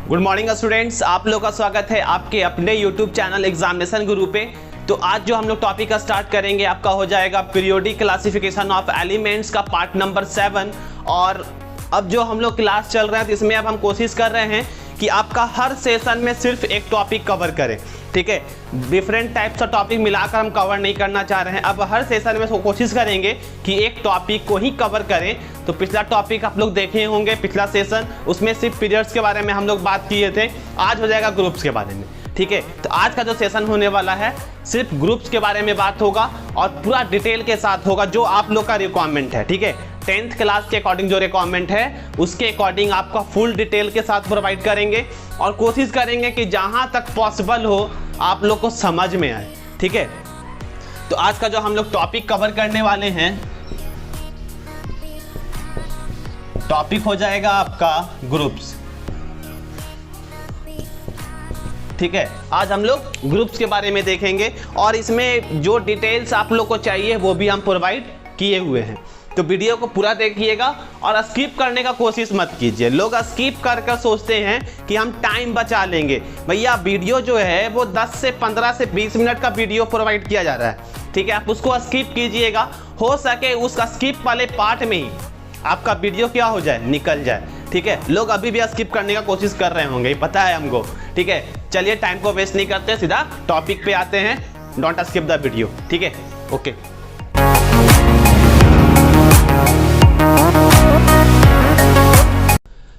Good morning students, आप लोग का स्वागत है आपके अपने यूट्यूब चैनल एग्जामिनेशन गुरु पे। तो आज जो हम लोग टॉपिक का स्टार्ट करेंगे आपका हो जाएगा पीरियोडिक क्लासिफिकेशन ऑफ एलिमेंट्स का पार्ट नंबर 7। और अब जो हम लोग क्लास चल रहा है तो इसमें अब हम कोशिश कर रहे हैं कि आपका हर सेशन में सिर्फ एक टॉपिक कवर करें, ठीक है। डिफरेंट टाइप्स ऑफ टॉपिक मिलाकर हम कवर नहीं करना चाह रहे हैं। अब हर सेशन में कोशिश करेंगे कि एक टॉपिक को ही कवर करें। तो पिछला टॉपिक आप लोग देखे होंगे, पिछला सेशन, उसमें सिर्फ पीरियड्स के बारे में हम लोग बात किए थे। आज हो जाएगा ग्रुप्स के बारे में, ठीक है। तो आज का जो सेशन होने वाला है सिर्फ ग्रुप्स के बारे में बात होगा और पूरा डिटेल के साथ होगा, जो आप लोग का रिक्वायरमेंट है, ठीक है। 10th क्लास के अकॉर्डिंग जो रिक्वायरमेंट है उसके अकॉर्डिंग आपका फुल डिटेल के साथ प्रोवाइड करेंगे और कोशिश करेंगे कि जहां तक पॉसिबल हो आप लोग को समझ में आए, ठीक है। तो आज का जो हम लोग टॉपिक कवर करने वाले हैं, टॉपिक हो जाएगा आपका ग्रुप्स, ठीक है। आज हम लोग ग्रुप्स के बारे में देखेंगे और इसमें जो डिटेल्स आप लोग को चाहिए वो भी हम प्रोवाइड किए हुए हैं। तो वीडियो को पूरा देखिएगा और स्किप करने का कोशिश मत कीजिए। लोग स्किप कर सोचते हैं कि हम टाइम बचा लेंगे। भैया वीडियो जो है वो 10 से 15 से 20 मिनट का वीडियो प्रोवाइड किया जा रहा है, ठीक है। आप उसको स्किप कीजिएगा, हो सके उस स्किप वाले पार्ट में ही आपका वीडियो क्या हो जाए, निकल जाए, ठीक है। लोग अभी भी स्किप करने का कोशिश कर रहे होंगे, पता है हमको, ठीक है। चलिए टाइम को वेस्ट नहीं करते, सीधा टॉपिक पे आते हैं। डोंट स्किप द वीडियो, ठीक है, ओके।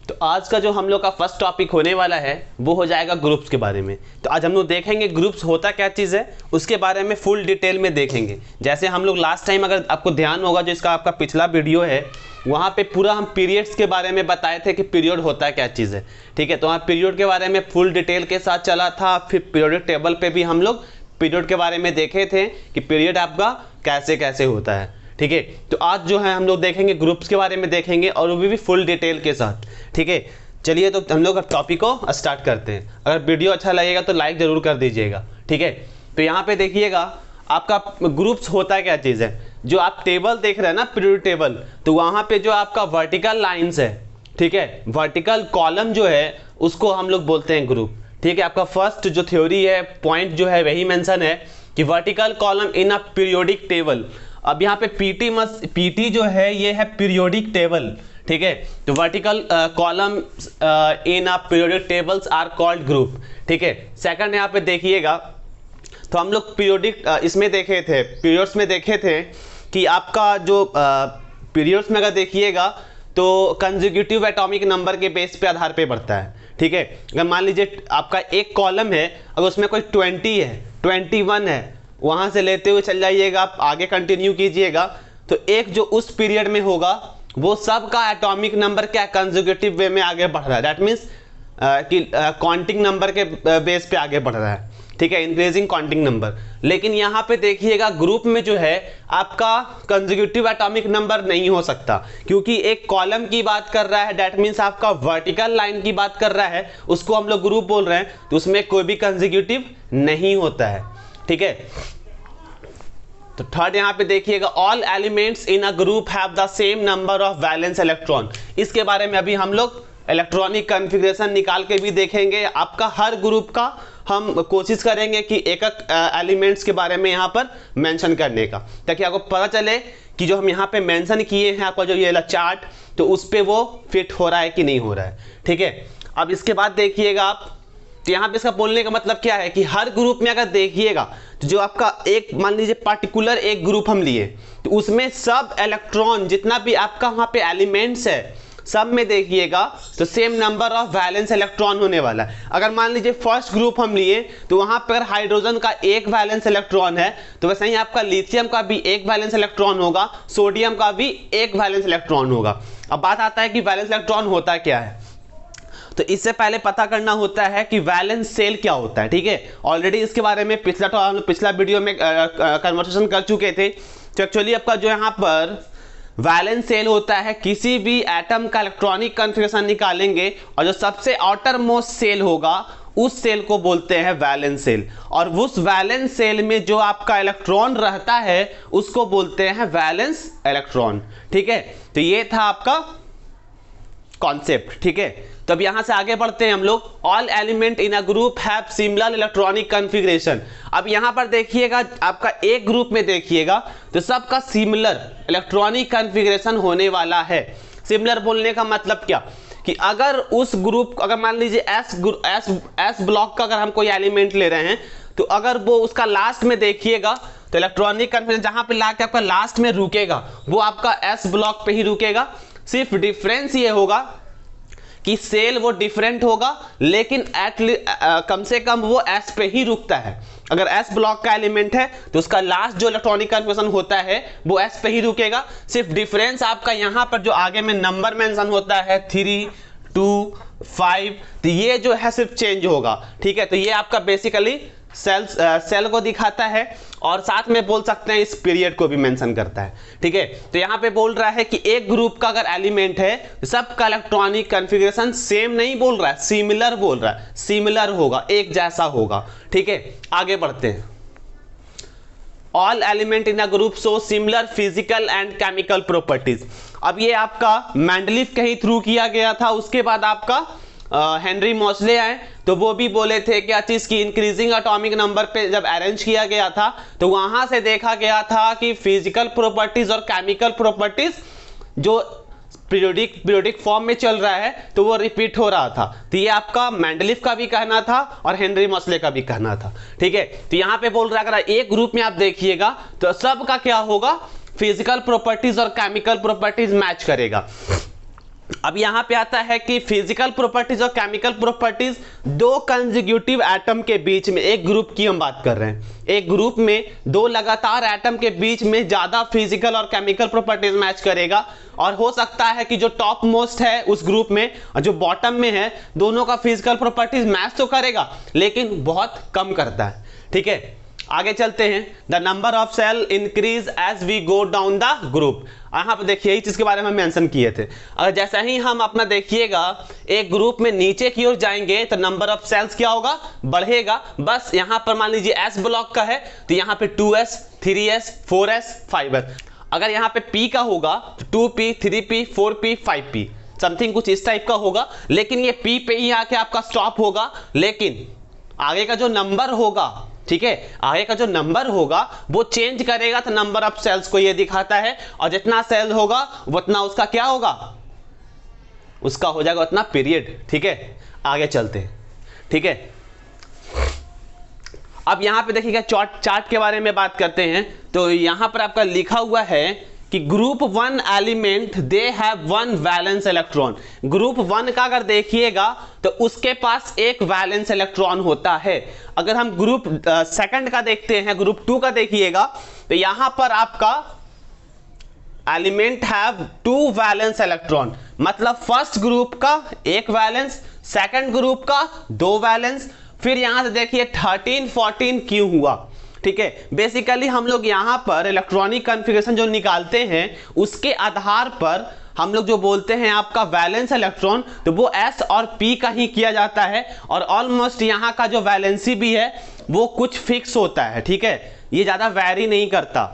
तो आज का जो हम लोग का फर्स्ट टॉपिक होने वाला है वो हो जाएगा ग्रुप्स के बारे में। तो आज हम लोग देखेंगे ग्रुप्स होता क्या चीज़ है, उसके बारे में फुल डिटेल में देखेंगे। जैसे हम लोग लास्ट टाइम, अगर आपको ध्यान होगा, जो इसका आपका पिछला वीडियो है वहाँ पे पूरा हम पीरियड्स के बारे में बताए थे कि पीरियड होता क्या चीज़ है, ठीक है। तो वहाँ पीरियड के बारे में फुल डिटेल के साथ चला था। फिर पीरियोडिक टेबल पे भी हम लोग पीरियड के बारे में देखे थे कि पीरियड आपका कैसे कैसे होता है, ठीक है। तो आज जो है हम लोग देखेंगे ग्रुप्स के बारे में देखेंगे और वो भी फुल डिटेल के साथ, ठीक है। चलिए तो हम लोग टॉपिक को स्टार्ट करते हैं। अगर वीडियो अच्छा लगेगा तो लाइक जरूर कर दीजिएगा, ठीक है। तो यहाँ पे देखिएगा आपका ग्रुप्स होता क्या चीज़ है। जो आप टेबल देख रहे हैं ना, पीरियड टेबल, तो वहाँ पे जो आपका वर्टिकल लाइन्स है, ठीक है, वर्टिकल कॉलम जो है उसको हम लोग बोलते हैं ग्रुप, ठीक है। आपका फर्स्ट जो थ्योरी है, पॉइंट जो है वही मेंशन है कि vertical column in a periodic table. अब यहाँ पे पीटी जो है ये है पीरियोडिक टेबल, ठीक है। तो vertical column in a periodic tables are called group, ठीक है। सेकंड यहाँ पे देखिएगा, तो हम लोग पीरियोडिक इसमें देखे थे, पीरियड्स में देखे थे कि आपका जो पीरियड्स में अगर देखिएगा तो कंसेक्यूटिव एटॉमिक नंबर के बेस पे आधार पे बढ़ता है, ठीक है। अगर मान लीजिए आपका एक कॉलम है, अगर उसमें कोई 20 है, 21 है, वहां से लेते हुए चल जाइएगा, आप आगे कंटिन्यू कीजिएगा, तो एक जो उस पीरियड में होगा वो सब का एटॉमिक नंबर क्या कंसेक्यूटिव वे में आगे बढ़ रहा है। दैट मीन्स कि काउंटिंग नंबर के बेस पे आगे बढ़ रहा है, ठीक है, इंक्रीजिंग काउंटिंग नंबर। लेकिन यहाँ पे देखिएगा ग्रुप में जो है आपका कंसेक्यूटिव एटॉमिक नंबर नहीं हो सकता, क्योंकि एक कॉलम की बात कर रहा है। दैट मीन्स आपका वर्टिकल लाइन की बात कर रहा है, उसको हम लोग ग्रुप बोल रहे हैं। तो उसमें कोई भी कंसेक्यूटिव नहीं होता है, ठीक है। तो थर्ड यहाँ पे देखिएगा, all elements in a group have the same number of valence electron. इसके बारे में अभी हम लोग इलेक्ट्रॉनिक कॉन्फ़िगरेशन निकाल के भी देखेंगे। आपका हर ग्रुप का हम कोशिश करेंगे कि एक एक एलिमेंट्स के बारे में यहाँ पर मेंशन करने का, ताकि आपको पता चले कि जो हम यहाँ पे मेंशन किए हैं आपका जो ये चार्ट, तो उस पर वो फिट हो रहा है कि नहीं हो रहा है, ठीक है। अब इसके बाद देखिएगा आप, तो यहाँ पे इसका बोलने का मतलब क्या है कि हर ग्रुप में अगर देखिएगा तो जो आपका एक, मान लीजिए पार्टिकुलर एक ग्रुप हम लिए, तो उसमें सब इलेक्ट्रॉन जितना भी आपका वहाँ पे एलिमेंट्स है सब में देखिएगा तो same number of valence electron होने वाला है। अगर मान लीजिए फर्स्ट ग्रुप हम लिए तो वहाँ पर हाइड्रोजन का एक वैलेंस इलेक्ट्रॉन है, तो वैसे ही आपका लिथियम का भी एक वैलेंस इलेक्ट्रॉन होगा, सोडियम का भी एक वैलेंस इलेक्ट्रॉन होगा। अब बात आता है कि वैलेंस इलेक्ट्रॉन होता क्या है। तो इससे पहले पता करना होता है कि वैलेंस सेल क्या होता है, ठीक है। ऑलरेडी इसके बारे में पिछला वीडियो में कन्वर्सेशन कर चुके थे। तो एक्चुअली आपका जो यहाँ पर वैलेंस सेल होता है, किसी भी एटम का इलेक्ट्रॉनिक कॉन्फ़िगरेशन निकालेंगे और जो सबसे आउटर मोस्ट सेल होगा उस सेल को बोलते हैं वैलेंस सेल, और उस वैलेंस सेल में जो आपका इलेक्ट्रॉन रहता है उसको बोलते हैं वैलेंस इलेक्ट्रॉन, ठीक है। तो ये था आपका कॉन्सेप्ट, ठीक है। तो अब यहां से आगे बढ़ते हैं हम लोग। All element in a group have similar electronic configuration. अब यहां पर देखिएगा आपका एक ग्रुप में देखिएगा तो सबका सिमिलर इलेक्ट्रॉनिक कॉन्फ़िगरेशन होने वाला है। सिमिलर बोलने का मतलब क्या कि अगर उस ग्रुप, अगर मान लीजिए एस ब्लॉक का अगर हम कोई एलिमेंट ले रहे हैं तो अगर वो उसका लास्ट में देखिएगा तो इलेक्ट्रॉनिक कॉन्फ़िगरेशन जहां पे लाके आपका लास्ट में रुकेगा वो आपका एस ब्लॉक पे ही रुकेगा। सिर्फ डिफरेंस ये होगा कि सेल वो डिफरेंट होगा, लेकिन कम से कम वो एस पे ही रुकता है। अगर एस ब्लॉक का एलिमेंट है तो उसका लास्ट जो इलेक्ट्रॉनिक कॉन्फ़िगरेशन होता है वो एस पे ही रुकेगा। सिर्फ डिफरेंस आपका यहां पर जो आगे में नंबर मेंशन होता है 3, 2, 5, तो ये जो है सिर्फ चेंज होगा। ठीक है, तो ये आपका बेसिकली सेल को दिखाता है और साथ में बोल सकते हैं इस पीरियड को भी मेंशन करता है। ठीक है, तो यहां पे बोल रहा है कि एक ग्रुप का अगर एलिमेंट है तो सबका इलेक्ट्रॉनिक कॉन्फ़िगरेशन सेम नहीं बोल रहा है, सिमिलर बोल रहा है, सिमिलर होगा, एक जैसा होगा। ठीक है, आगे बढ़ते हैं। All element in a group show similar physical and chemical properties. अब ये आपका मेंडलीफ के ही थ्रू किया गया था, उसके बाद आपका हेनरी मॉसले आए तो वो भी बोले थे क्या चीज की इंक्रीजिंग एटॉमिक नंबर पे जब अरेंज किया गया था तो वहां से देखा गया था कि फिजिकल प्रॉपर्टीज और केमिकल प्रॉपर्टीज जो पीरियोडिक फॉर्म में चल रहा है तो वो रिपीट हो रहा था। तो ये आपका मेंडलीफ का भी कहना था और हेनरी मॉसले का भी कहना था। ठीक है, तो यहां पे बोल रहा है अगर एक ग्रुप में आप देखिएगा तो सबका क्या होगा, फिजिकल प्रॉपर्टीज और केमिकल प्रॉपर्टीज मैच करेगा। अब यहां पे आता है कि फिजिकल प्रॉपर्टीज और केमिकल प्रॉपर्टीज दो कंसेक्यूटिव एटम के बीच में, एक ग्रुप की हम बात कर रहे हैं, एक ग्रुप में दो लगातार एटम के बीच में ज्यादा फिजिकल और केमिकल प्रॉपर्टीज मैच करेगा। और हो सकता है कि जो टॉप मोस्ट है उस ग्रुप में और जो बॉटम में है दोनों का फिजिकल प्रॉपर्टीज मैच तो करेगा लेकिन बहुत कम करता है। ठीक है, आगे चलते हैं। The number of shell increase as we go down the group. यहां पर देखिए यही चीज के बारे में मेंशन किए थे। अगर जैसा ही हम अपना देखिएगा एक ग्रुप में नीचे की ओर जाएंगे तो नंबर ऑफ सेल्स क्या होगा, बढ़ेगा। बस यहां पर मान लीजिए एस ब्लॉक का है तो यहां पे 2s, 3s, 4s, 5s। अगर यहां पे p का होगा तो 2p, 3p, 4p, 5p, something कुछ इस टाइप का होगा। लेकिन ये p पे ही आके आपका स्टॉप होगा, लेकिन आगे का जो नंबर होगा, ठीक है, आगे का जो नंबर होगा वो चेंज करेगा। तो नंबर ऑफ सेल्स को ये दिखाता है और जितना सेल होगा उतना उसका क्या होगा, उसका हो जाएगा उतना पीरियड। ठीक है, आगे चलते हैं। ठीक है, अब यहां पे देखिएगा चार्ट के बारे में बात करते हैं तो यहां पर आपका लिखा हुआ है कि group 1 element they have 1 valence electron. Group 1 का अगर देखिएगा तो उसके पास एक वैलेंस इलेक्ट्रॉन होता है। अगर हम ग्रुप सेकंड का देखते हैं, ग्रुप 2 का देखिएगा तो यहां पर आपका एलिमेंट हैव 2 वैलेंस इलेक्ट्रॉन, मतलब फर्स्ट ग्रुप का एक वैलेंस, सेकंड ग्रुप का 2 वैलेंस। फिर यहां से देखिए 13, 14 क्यों हुआ। ठीक है, बेसिकली हम लोग यहां पर इलेक्ट्रॉनिक कॉन्फ़िगरेशन जो निकालते हैं उसके आधार पर हम लोग जो बोलते हैं आपका वैलेंस इलेक्ट्रॉन तो वो s और p का ही किया जाता है। और ऑलमोस्ट यहां का जो वैलेंसी भी है वो कुछ फिक्स होता है। ठीक है, ये ज्यादा वैरी नहीं करता।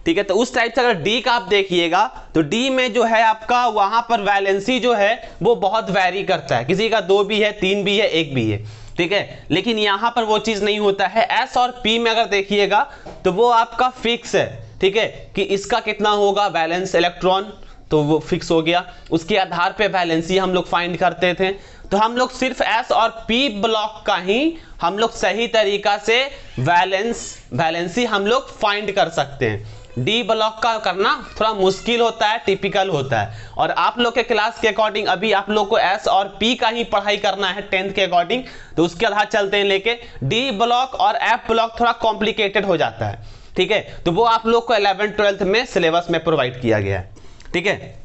ठीक है, तो उस टाइप से अगर d का आप देखिएगा तो d में जो है आपका वहां पर वैलेंसी जो है वो बहुत वैरी करता है, किसी का 2 भी है, 3 भी है, 1 भी है। ठीक है, लेकिन यहां पर वो चीज नहीं होता है। s और p में अगर देखिएगा तो वो आपका फिक्स है। ठीक है, कि इसका कितना होगा वैलेंस इलेक्ट्रॉन तो वो फिक्स हो गया, उसके आधार पे वैलेंसी हम लोग फाइंड करते थे। तो हम लोग सिर्फ s और p ब्लॉक का ही हम लोग सही तरीका से वैलेंसी हम लोग फाइंड कर सकते हैं। डी ब्लॉक का करना थोड़ा मुश्किल होता है, टिपिकल होता है। और आप लोग के क्लास के अकॉर्डिंग अभी आप लोग को एस और पी का ही पढ़ाई करना है 10th के अकॉर्डिंग, तो उसके आधार चलते हैं लेके। डी ब्लॉक और एफ ब्लॉक थोड़ा कॉम्प्लिकेटेड हो जाता है। ठीक है, तो वो आप लोग को 11th 12th में सिलेबस में प्रोवाइड किया गया है। ठीक है,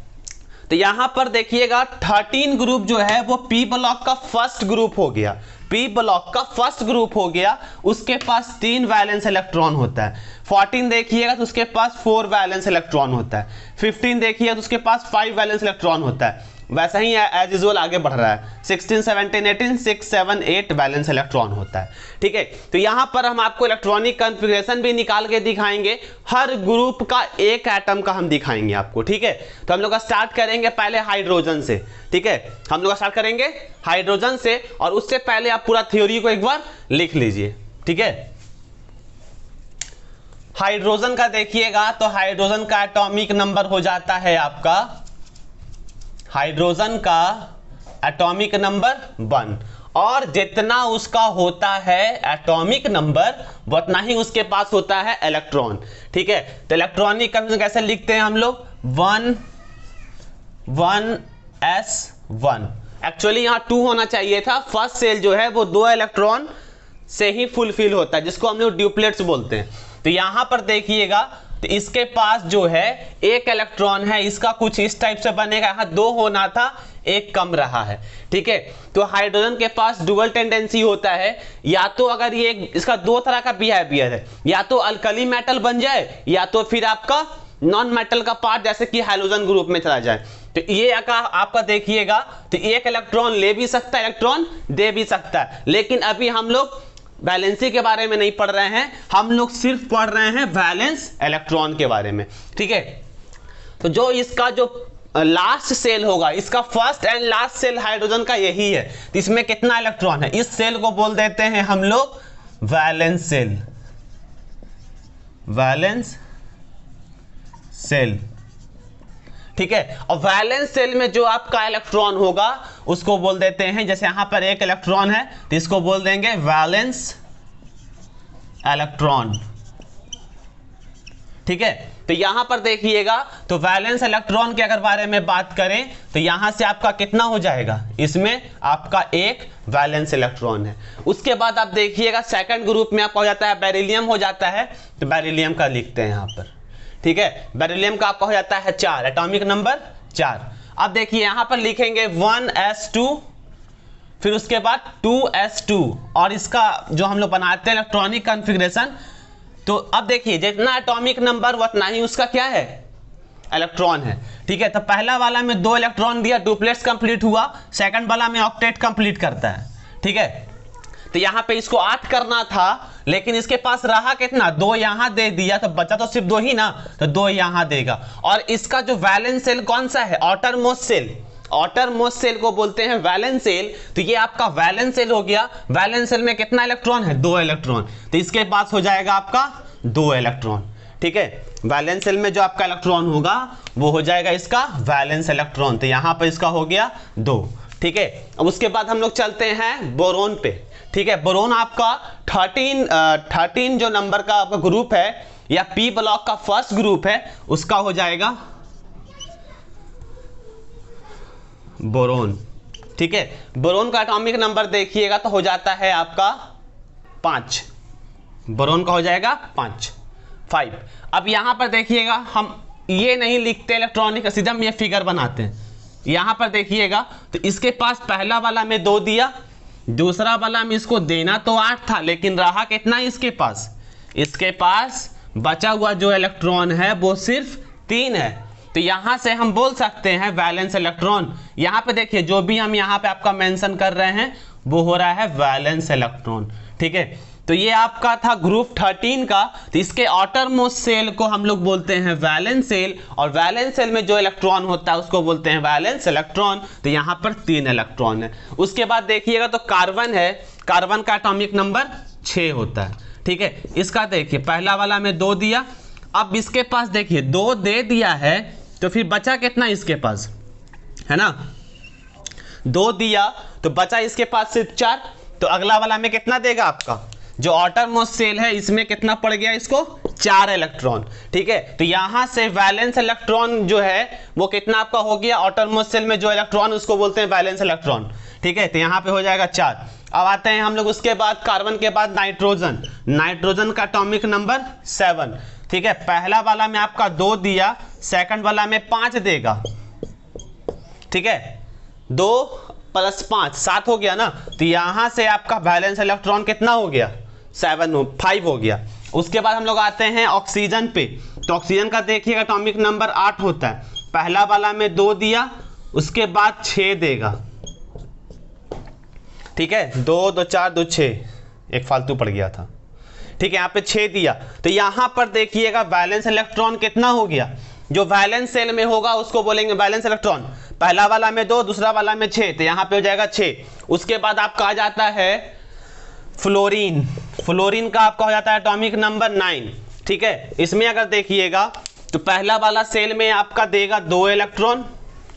तो यहां पर देखिएगा 13 ग्रुप जो है वो पी ब्लॉक का फर्स्ट ग्रुप हो गया। पी ब्लॉक का फर्स्ट ग्रुप हो गया, उसके पास 3 वैलेंस इलेक्ट्रॉन होता है। 14 देखिएगा तो उसके पास 4 वैलेंस इलेक्ट्रॉन होता है। 15 देखिएगा तो उसके पास 5 वैलेंस इलेक्ट्रॉन होता है। वैसा ही एज यूजुअल आगे बढ़ रहा है। 16 17 18 6 7 8 वैलेंस इलेक्ट्रॉन होता है। ठीक है, तो यहां पर हम आपको इलेक्ट्रॉनिक कॉन्फ़िगरेशन भी निकाल के दिखाएंगे, हर ग्रुप का एक एटम का हम दिखाएंगे आपको। ठीक है, तो हम लोग स्टार्ट करेंगे पहले हाइड्रोजन से। ठीक है, हम लोग स्टार्ट करेंगे हाइड्रोजन से, और उससे पहले आप पूरा थ्योरी को एक बार लिख लीजिए। ठीक है, हाइड्रोजन का देखिएगा तो हाइड्रोजन का एटॉमिक नंबर हो जाता है आपका, हाइड्रोजन का एटॉमिक नंबर 1, और जितना उसका होता है एटॉमिक नंबर उतना ही उसके पास होता है इलेक्ट्रॉन। ठीक है, तो इलेक्ट्रॉनिक कॉन्फ़िगरेशन कैसे लिखते हैं हम लोग, 1 1s1। एक्चुअली यहां 2 होना चाहिए था, फर्स्ट सेल जो है वो 2 इलेक्ट्रॉन से ही फुलफिल होता है, जिसको हम लोग ड्यूप्लेट्स बोलते हैं। तो यहां पर देखिएगा तो इसके पास जो है एक इलेक्ट्रॉन है, इसका कुछ इस टाइप से बनेगा, यहां 2 होना था, एक कम रहा है। ठीक है, तो हाइड्रोजन के पास डुअल टेंडेंसी होता है, या तो अगर ये इसका 2 तरह का बिहेवियर है, या तो अल्कली मेटल बन जाए या तो फिर आपका नॉन मेटल का पार्ट जैसे कि हाइड्रोजन ग्रुप में चला जाए। तो ये आपका देखिएगा तो एक इलेक्ट्रॉन ले भी सकता है, इलेक्ट्रॉन दे भी सकता है, लेकिन अभी हम लोग वैलेंसी के बारे में नहीं पढ़ रहे हैं, हम लोग सिर्फ पढ़ रहे हैं वैलेंस इलेक्ट्रॉन के बारे में। ठीक है, तो जो इसका जो लास्ट सेल होगा, इसका first and last shell hydrogen का यही है, तो इसमें कितना इलेक्ट्रॉन है, इस सेल को बोल देते हैं हम लोग वैलेंस सेल, वैलेंस सेल। ठीक है, और वैलेंस सेल में जो आपका इलेक्ट्रॉन होगा उसको बोल देते हैं, जैसे यहां पर एक इलेक्ट्रॉन है तो इसको बोल देंगे वैलेंस इलेक्ट्रॉन। ठीक है, तो यहां पर देखिएगा तो वैलेंस इलेक्ट्रॉन के अगर बारे में बात करें तो यहां से आपका कितना हो जाएगा, इसमें आपका एक वैलेंस इलेक्ट्रॉन है। उसके बाद आप देखिएगा सेकंड ग्रुप में आपका हो जाता है बेरिलियम हो जाता है, तो बेरिलियम का लिखते हैं यहां पर। ठीक है, बेरिलियम का आपका हो जाता है 4, एटॉमिक नंबर 4। अब देखिए यहां पर लिखेंगे 1s2, फिर उसके बाद 2s2, और इसका जो हम लोग बनाते हैं इलेक्ट्रॉनिक कॉन्फ़िगरेशन, तो अब देखिए जितना एटॉमिक नंबर उतना ही उसका क्या है, इलेक्ट्रॉन है। ठीक है, तो पहला वाला में 2 इलेक्ट्रॉन दिया, डुप्लेट्स कंप्लीट हुआ, सेकंड वाला में ऑक्टेट कंप्लीट करता है। ठीक है, तो यहां पे इसको 8 करना था, लेकिन इसके पास रहा कितना, 2 यहां दे दिया, तो बचा तो सिर्फ 2 ही ना, तो 2 यहां देगा। और इसका जो वैलेंस सेल कौन सा है, outermost shell, outermost shell को बोलते हैं वैलेंस सेल। तो ये आपका वैलेंस सेल हो गया, वैलेंस सेल में कितना इलेक्ट्रॉन है, 2 इलेक्ट्रॉन, तो इसके पास हो जाएगा आपका 2 इलेक्ट्रॉन। ठीक है, वैलेंस सेल में जो आपका इलेक्ट्रॉन होगा वो हो जाएगा इसका वैलेंस इलेक्ट्रॉन, तो यहां पर इसका हो गया 2। ठीक है, अब उसके बाद हम लोग चलते हैं बोरोन पे। ठीक है, बोरोन आपका 13 जो नंबर का आपका ग्रुप है, या पी ब्लॉक का फर्स्ट ग्रुप है, उसका हो जाएगा बोरोन। ठीक है, बोरोन का एटॉमिक नंबर देखिएगा तो हो जाता है आपका 5, बोरोन का हो जाएगा 5। अब यहां पर देखिएगा हम ये नहीं लिखते इलेक्ट्रॉनिक, सीधा हम ये फिगर बनाते हैं। यहां पर देखिएगा तो इसके पास पहला वाला में 2 दिया, दूसरा वाला में इसको देना तो 8 था, लेकिन रहा कितना इसके पास, इसके पास बचा हुआ जो इलेक्ट्रॉन है वो सिर्फ 3 है। तो यहां से हम बोल सकते हैं वैलेंस इलेक्ट्रॉन। यहां पे देखिए जो भी हम यहां पे आपका मेंशन कर रहे हैं वो हो रहा है वैलेंस इलेक्ट्रॉन। ठीक है, तो ये आपका था ग्रुप 13 का, तो इसके आउटर मोस्ट सेल को हम लोग बोलते हैं वैलेंस सेल, और वैलेंस सेल में जो इलेक्ट्रॉन होता है उसको बोलते हैं वैलेंस इलेक्ट्रॉन। तो यहां पर 3 इलेक्ट्रॉन है। उसके बाद देखिएगा तो कार्बन है, कार्बन का एटॉमिक नंबर 6 होता है। ठीक है, इसका देखिए पहला वाला में 2 दिया, अब इसके पास देखिए 2 दे दिया है, तो फिर बचा कितना इसके पास, है ना, 2 दिया तो बचा इसके पास सिर्फ 4, तो अगला वाला में कितना देगा आपका, जो आउटर मोस्ट सेल है इसमें कितना पड़ गया इसको, 4 इलेक्ट्रॉन। ठीक है, तो यहां से वैलेंस इलेक्ट्रॉन जो है वो कितना आपका हो गया, आउटर मोस्ट सेल में जो इलेक्ट्रॉन उसको बोलते हैं वैलेंस इलेक्ट्रॉन। ठीक है, तो यहां पे हो जाएगा 4। अब आते हैं हम लोग उसके बाद कार्बन के बाद नाइट्रोजन, नाइट्रोजन का एटॉमिक नंबर 7। ठीक है, पहला वाला में आपका 2 दिया, सेकंड वाला में 5 देगा। ठीक है, 2 + 5 7 हो गया ना, तो यहां से आपका वैलेंस इलेक्ट्रॉन कितना हो गया, 5 हो गया। उसके बाद हम लोग आते हैं ऑक्सीजन पे, तो ऑक्सीजन का देखिएगा एटॉमिक नंबर 8 होता है, पहला वाला में 2 दिया, उसके बाद 6 देगा, ठीक है, 2 2 4 2 6, एक फालतू पड़ गया था, ठीक है, यहाँ पे 6 दिया। तो यहाँ पर देखिएगा वैलेंस इलेक्ट्रॉन कितना हो गया, जो वैलेंस सेल में होगा उसको बोलेंगे वैलेंस इलेक्ट्रॉन। पहला वाला में 2, दूसरा वाला में 6, तो यहाँ पे हो जाएगा 6। उसके बाद आपका आ जाता है फ्लोरीन, फ्लोरीन का आपका हो जाता है एटॉमिक नंबर 9, ठीक है। इसमें अगर देखिएगा तो पहला वाला सेल में आपका देगा 2 इलेक्ट्रॉन,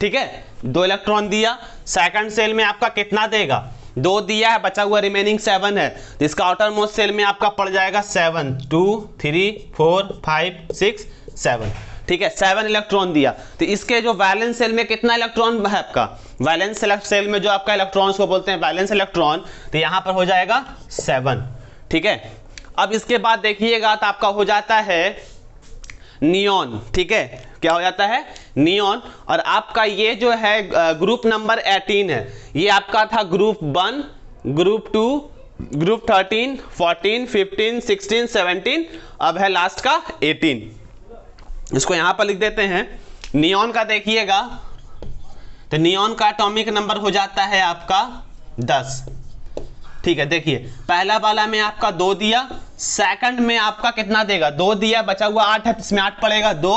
ठीक है, 2 इलेक्ट्रॉन दिया। सेकंड सेल में आपका कितना देगा, 2 दिया है, बचा हुआ रिमेनिंग 7 है, तो इसका आउटर मोस्ट सेल में आपका पड़ जाएगा 7, 2 3 4 5 6 7, ठीक है, 7 इलेक्ट्रॉन दिया। तो इसके जो वैलेंस सेल में कितना इलेक्ट्रॉन है आपका, वैलेंस सेल में जो आपका इलेक्ट्रॉन्स को बोलते हैं वैलेंस इलेक्ट्रॉन, तो यहाँ पर हो जाएगा 7, ठीक है। अब इसके बाद देखिएगा तो आपका हो जाता है नियॉन, ठीक है, क्या हो जाता है नियॉन। और आपका ये जो है ग्रुप नंबर 18 है, ये आपका था ग्रुप 1, ग्रुप 2, ग्रुप 13, 14, 15, 16, 17, अब है लास्ट का 18। इसको यहां पर लिख देते हैं। नियॉन का देखिएगा तो नियॉन का एटॉमिक नंबर हो जाता है आपका 10, ठीक है। देखिए पहला वाला में आपका 2 दिया, सेकंड में आपका कितना देगा, 2 दिया, बचा हुआ 8 है, इसमें 8 पड़ेगा, 2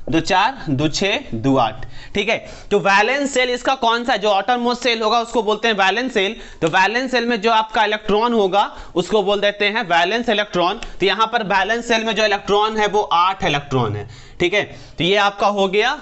2 4 2 6 2 8, ठीक है। तो वैलेंस सेल इसका कौन सा, जो आउटर मोस्ट सेल होगा उसको बोलते हैं वैलेंस सेल। तो वैलेंस सेल में जो आपका इलेक्ट्रॉन होगा उसको बोल देते हैं वैलेंस इलेक्ट्रॉन। तो यहाँ पर वैलेंस सेल में जो इलेक्ट्रॉन है वो 8 इलेक्ट्रॉन है, ठीक है। तो ये आपका हो गया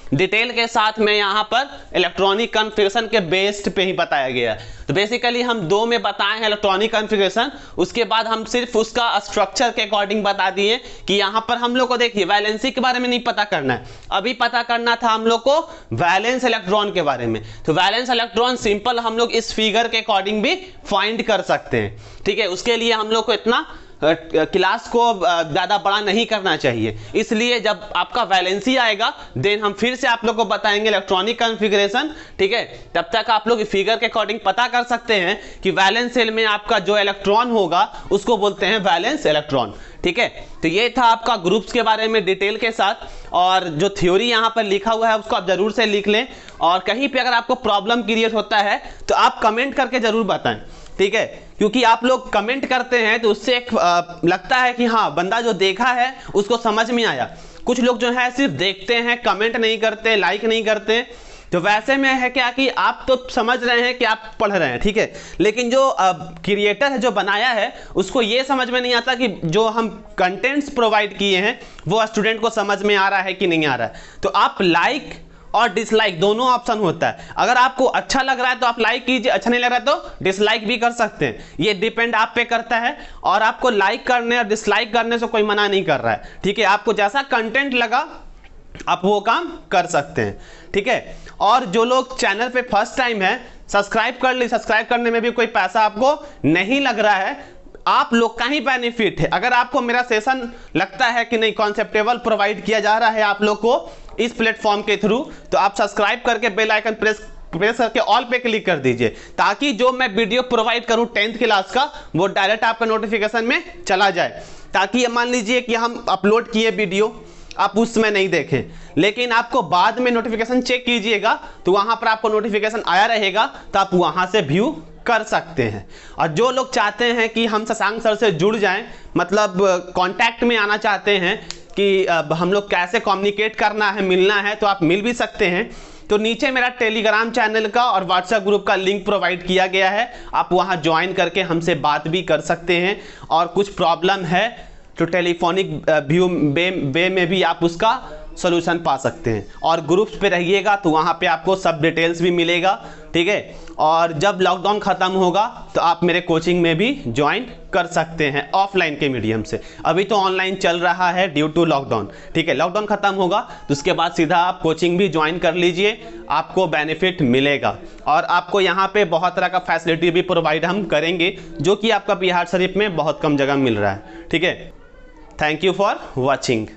डिटेल के साथ में, यहाँ पर इलेक्ट्रॉनिक कॉन्फ़िगरेशन के बेस्ड पे ही बताया गया है। तो बेसिकली हम 2 में बताए हैं इलेक्ट्रॉनिक कॉन्फ़िगरेशन, उसके बाद हम सिर्फ उसका स्ट्रक्चर के अकॉर्डिंग बता दिए कि यहाँ पर हम लोग को देखिए वैलेंसी के बारे में नहीं पता करना है, अभी पता करना था हम लोग को वैलेंस इलेक्ट्रॉन के बारे में। तो वैलेंस इलेक्ट्रॉन सिंपल हम लोग इस फिगर के अकॉर्डिंग भी फाइंड कर सकते हैं, ठीक है। उसके लिए हम लोग को इतना क्लास को ज़्यादा बड़ा नहीं करना चाहिए, इसलिए जब आपका वैलेंसी आएगा देन हम फिर से आप लोग को बताएंगे इलेक्ट्रॉनिक कॉन्फ़िगरेशन, ठीक है। तब तक आप लोग फिगर के अकॉर्डिंग पता कर सकते हैं कि वैलेंस सेल में आपका जो इलेक्ट्रॉन होगा उसको बोलते हैं वैलेंस इलेक्ट्रॉन, ठीक है। तो ये था आपका ग्रुप्स के बारे में डिटेल के साथ, और जो थ्योरी यहाँ पर लिखा हुआ है उसको आप जरूर से लिख लें, और कहीं पे अगर आपको प्रॉब्लम क्रिएट होता है तो आप कमेंट करके जरूर बताएं, ठीक है। क्योंकि आप लोग कमेंट करते हैं तो उससे एक लगता है कि हाँ बंदा जो देखा है उसको समझ में आया। कुछ लोग जो है सिर्फ देखते हैं, कमेंट नहीं करते, लाइक नहीं करते। तो वैसे में है क्या कि आप तो समझ रहे हैं कि आप पढ़ रहे हैं, ठीक है, लेकिन जो क्रिएटर है जो बनाया है उसको ये समझ में नहीं आता कि जो हम कंटेंट्स प्रोवाइड किए हैं वो स्टूडेंट को समझ में आ रहा है कि नहीं आ रहा है। तो आप लाइक और डिसलाइक दोनों ऑप्शन होता है। अगर आपको अच्छा लग रहा है तो आप लाइक कीजिए, अच्छा नहीं लग रहा है तो डिसलाइक भी कर सकते हैं, ये डिपेंड आप पे करता है। और आपको लाइक करने और डिसलाइक करने से कोई मना नहीं कर रहा है, ठीक है। आपको जैसा कंटेंट लगा आप वो काम कर सकते हैं, ठीक है। और जो लोग चैनल पे फर्स्ट टाइम है सब्सक्राइब कर ली, सब्सक्राइब करने में भी कोई पैसा आपको नहीं लग रहा है, आप लोग का ही बेनिफिट है। अगर आपको मेरा सेशन लगता है कि नहीं कॉन्सेप्टेबल प्रोवाइड किया जा रहा है आप लोग को इस प्लेटफॉर्म के थ्रू, तो आप सब्सक्राइब करके बेल आइकन प्रेस करके ऑल पे क्लिक कर दीजिए, ताकि जो मैं वीडियो प्रोवाइड करूं 10th क्लास का वो डायरेक्ट आपका नोटिफिकेशन में चला जाए। ताकि मान लीजिए कि हम अपलोड किए वीडियो, आप उस समय नहीं देखें, लेकिन आपको बाद में नोटिफिकेशन चेक कीजिएगा तो वहां पर आपको नोटिफिकेशन आया रहेगा, तो आप वहां से व्यू कर सकते हैं। और जो लोग चाहते हैं कि हम शशांक सर से जुड़ जाएं, मतलब कांटेक्ट में आना चाहते हैं कि हम लोग कैसे कम्युनिकेट करना है, मिलना है, तो आप मिल भी सकते हैं। तो नीचे मेरा टेलीग्राम चैनल का और व्हाट्सएप ग्रुप का लिंक प्रोवाइड किया गया है, आप वहां ज्वाइन करके हमसे बात भी कर सकते हैं। और कुछ प्रॉब्लम है तो टेलीफोनिक वे में भी आप उसका सोल्यूशन पा सकते हैं। और ग्रुप्स पे रहिएगा तो वहाँ पे आपको सब डिटेल्स भी मिलेगा, ठीक है। और जब लॉकडाउन ख़त्म होगा तो आप मेरे कोचिंग में भी ज्वाइन कर सकते हैं ऑफलाइन के मीडियम से। अभी तो ऑनलाइन चल रहा है ड्यू टू लॉकडाउन, ठीक है। लॉकडाउन ख़त्म होगा तो उसके बाद सीधा आप कोचिंग भी ज्वाइन कर लीजिए, आपको बेनिफिट मिलेगा। और आपको यहाँ पे बहुत तरह का फैसिलिटी भी प्रोवाइड हम करेंगे, जो कि आपका बिहार शरीफ में बहुत कम जगह मिल रहा है, ठीक है। Thank you for watching.